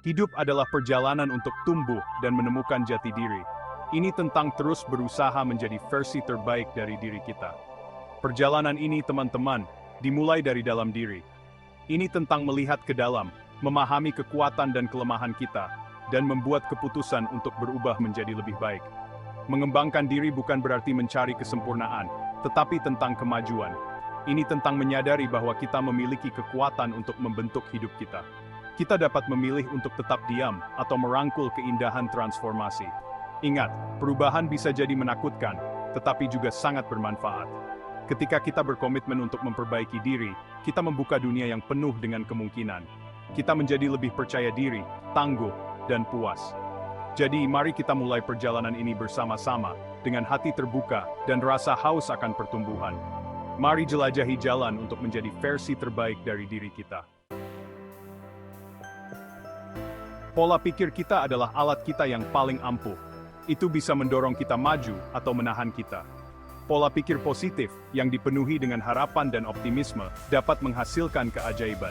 Hidup adalah perjalanan untuk tumbuh dan menemukan jati diri. Ini tentang terus berusaha menjadi versi terbaik dari diri kita. Perjalanan ini, teman-teman, dimulai dari dalam diri. Ini tentang melihat ke dalam, memahami kekuatan dan kelemahan kita, dan membuat keputusan untuk berubah menjadi lebih baik. Mengembangkan diri bukan berarti mencari kesempurnaan, tetapi tentang kemajuan. Ini tentang menyadari bahwa kita memiliki kekuatan untuk membentuk hidup kita. Kita dapat memilih untuk tetap diam atau merangkul keindahan transformasi. Ingat, perubahan bisa jadi menakutkan, tetapi juga sangat bermanfaat. Ketika kita berkomitmen untuk memperbaiki diri, kita membuka dunia yang penuh dengan kemungkinan. Kita menjadi lebih percaya diri, tangguh, dan puas. Jadi, mari kita mulai perjalanan ini bersama-sama, dengan hati terbuka dan rasa haus akan pertumbuhan. Mari jelajahi jalan untuk menjadi versi terbaik dari diri kita. Pola pikir kita adalah alat kita yang paling ampuh. Itu bisa mendorong kita maju atau menahan kita. Pola pikir positif yang dipenuhi dengan harapan dan optimisme dapat menghasilkan keajaiban.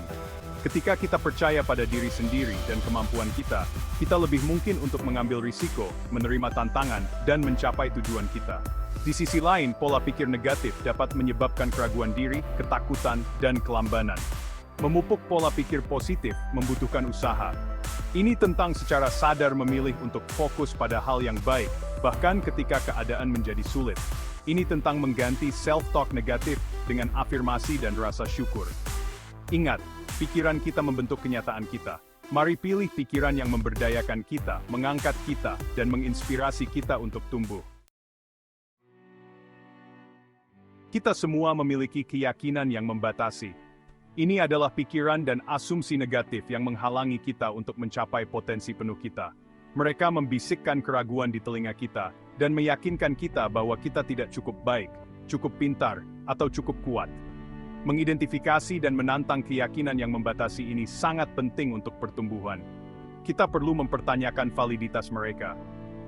Ketika kita percaya pada diri sendiri dan kemampuan kita lebih mungkin untuk mengambil risiko, menerima tantangan, dan mencapai tujuan kita. Di sisi lain, pola pikir negatif dapat menyebabkan keraguan diri, ketakutan, dan kelambanan. Memupuk pola pikir positif membutuhkan usaha. Ini tentang secara sadar memilih untuk fokus pada hal yang baik, bahkan ketika keadaan menjadi sulit. Ini tentang mengganti self-talk negatif dengan afirmasi dan rasa syukur. Ingat, pikiran kita membentuk kenyataan kita. Mari pilih pikiran yang memberdayakan kita, mengangkat kita, dan menginspirasi kita untuk tumbuh. Kita semua memiliki keyakinan yang membatasi. Ini adalah pikiran dan asumsi negatif yang menghalangi kita untuk mencapai potensi penuh kita. Mereka membisikkan keraguan di telinga kita, dan meyakinkan kita bahwa kita tidak cukup baik, cukup pintar, atau cukup kuat. Mengidentifikasi dan menantang keyakinan yang membatasi ini sangat penting untuk pertumbuhan. Kita perlu mempertanyakan validitas mereka.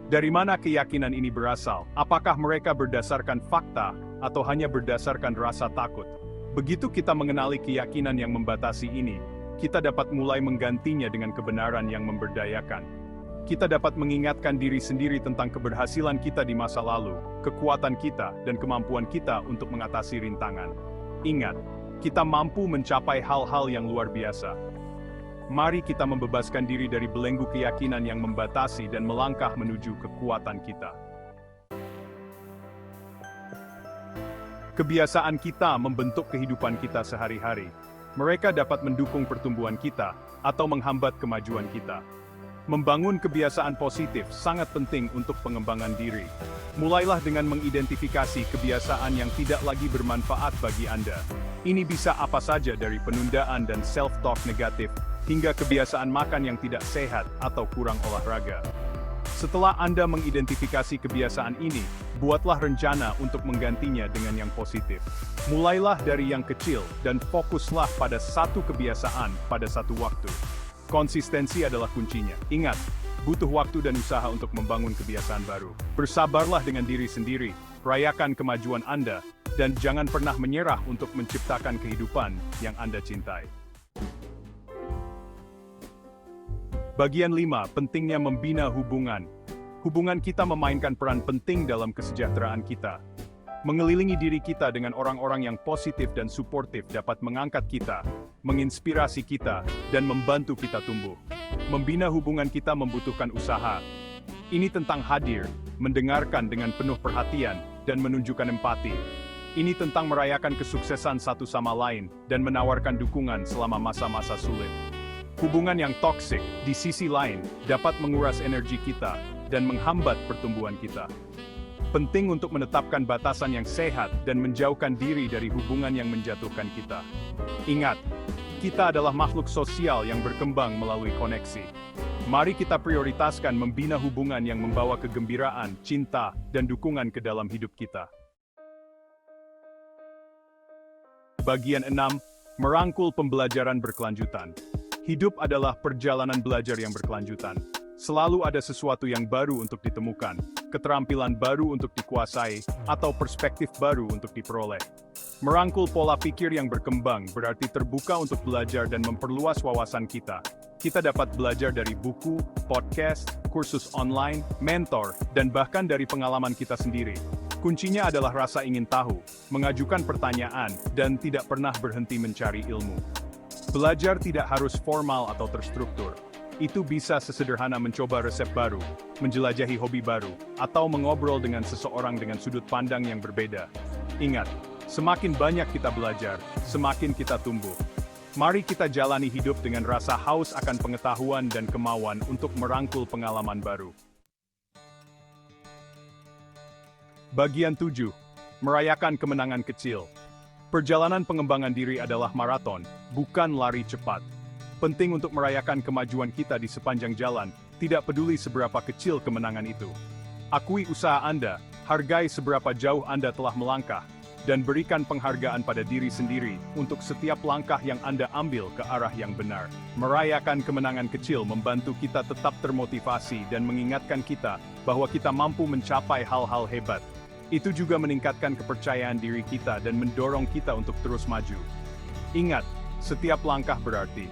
Dari mana keyakinan ini berasal? Apakah mereka berdasarkan fakta, atau hanya berdasarkan rasa takut? Begitu kita mengenali keyakinan yang membatasi ini, kita dapat mulai menggantinya dengan kebenaran yang memberdayakan. Kita dapat mengingatkan diri sendiri tentang keberhasilan kita di masa lalu, kekuatan kita, dan kemampuan kita untuk mengatasi rintangan. Ingat, kita mampu mencapai hal-hal yang luar biasa. Mari kita membebaskan diri dari belenggu keyakinan yang membatasi dan melangkah menuju kekuatan kita. Kebiasaan kita membentuk kehidupan kita sehari-hari. Mereka dapat mendukung pertumbuhan kita atau menghambat kemajuan kita. Membangun kebiasaan positif sangat penting untuk pengembangan diri. Mulailah dengan mengidentifikasi kebiasaan yang tidak lagi bermanfaat bagi Anda. Ini bisa apa saja dari penundaan dan self-talk negatif, hingga kebiasaan makan yang tidak sehat atau kurang olahraga. Setelah Anda mengidentifikasi kebiasaan ini, buatlah rencana untuk menggantinya dengan yang positif. Mulailah dari yang kecil dan fokuslah pada satu kebiasaan pada satu waktu. Konsistensi adalah kuncinya. Ingat, butuh waktu dan usaha untuk membangun kebiasaan baru. Bersabarlah dengan diri sendiri, rayakan kemajuan Anda, dan jangan pernah menyerah untuk menciptakan kehidupan yang Anda cintai. Bagian 5, pentingnya membina hubungan. Hubungan kita memainkan peran penting dalam kesejahteraan kita. Mengelilingi diri kita dengan orang-orang yang positif dan suportif dapat mengangkat kita, menginspirasi kita, dan membantu kita tumbuh. Membina hubungan kita membutuhkan usaha. Ini tentang hadir, mendengarkan dengan penuh perhatian, dan menunjukkan empati. Ini tentang merayakan kesuksesan satu sama lain, dan menawarkan dukungan selama masa-masa sulit. Hubungan yang toksik, di sisi lain, dapat menguras energi kita, dan menghambat pertumbuhan kita. Penting untuk menetapkan batasan yang sehat dan menjauhkan diri dari hubungan yang menjatuhkan kita. Ingat, kita adalah makhluk sosial yang berkembang melalui koneksi. Mari kita prioritaskan membina hubungan yang membawa kegembiraan, cinta, dan dukungan ke dalam hidup kita. Bagian 6, merangkul pembelajaran berkelanjutan. Hidup adalah perjalanan belajar yang berkelanjutan. Selalu ada sesuatu yang baru untuk ditemukan, keterampilan baru untuk dikuasai, atau perspektif baru untuk diperoleh. Merangkul pola pikir yang berkembang berarti terbuka untuk belajar dan memperluas wawasan kita. Kita dapat belajar dari buku, podcast, kursus online, mentor, dan bahkan dari pengalaman kita sendiri. Kuncinya adalah rasa ingin tahu, mengajukan pertanyaan, dan tidak pernah berhenti mencari ilmu. Belajar tidak harus formal atau terstruktur. Itu bisa sesederhana mencoba resep baru, menjelajahi hobi baru, atau mengobrol dengan seseorang dengan sudut pandang yang berbeda. Ingat, semakin banyak kita belajar, semakin kita tumbuh. Mari kita jalani hidup dengan rasa haus akan pengetahuan dan kemauan untuk merangkul pengalaman baru. Bagian 7. Merayakan kemenangan kecil. Perjalanan pengembangan diri adalah maraton, bukan lari cepat. Penting untuk merayakan kemajuan kita di sepanjang jalan, tidak peduli seberapa kecil kemenangan itu. Akui usaha Anda, hargai seberapa jauh Anda telah melangkah, dan berikan penghargaan pada diri sendiri untuk setiap langkah yang Anda ambil ke arah yang benar. Merayakan kemenangan kecil membantu kita tetap termotivasi dan mengingatkan kita bahwa kita mampu mencapai hal-hal hebat. Itu juga meningkatkan kepercayaan diri kita dan mendorong kita untuk terus maju. Ingat, setiap langkah berarti.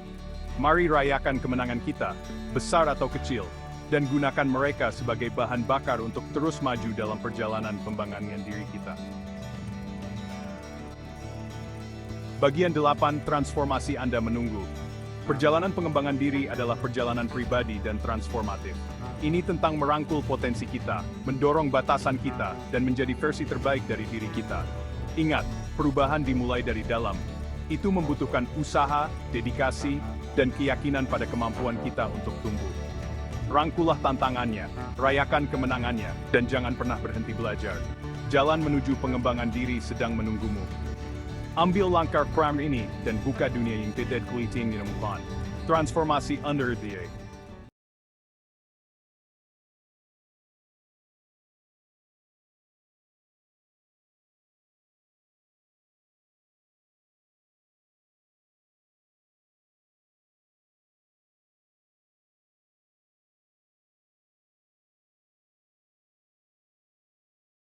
Mari rayakan kemenangan kita, besar atau kecil, dan gunakan mereka sebagai bahan bakar untuk terus maju dalam perjalanan pengembangan diri kita. Bagian 8. Transformasi Anda menunggu. Perjalanan pengembangan diri adalah perjalanan pribadi dan transformatif. Ini tentang merangkul potensi kita, mendorong batasan kita, dan menjadi versi terbaik dari diri kita. Ingat, perubahan dimulai dari dalam. Itu membutuhkan usaha, dedikasi, dan keyakinan pada kemampuan kita untuk tumbuh. Rangkulah tantangannya, rayakan kemenangannya, dan jangan pernah berhenti belajar. Jalan menuju pengembangan diri sedang menunggumu. Ambil langkah pram ini dan buka dunia yang tidak kuliting di depan. Transformasi under dia.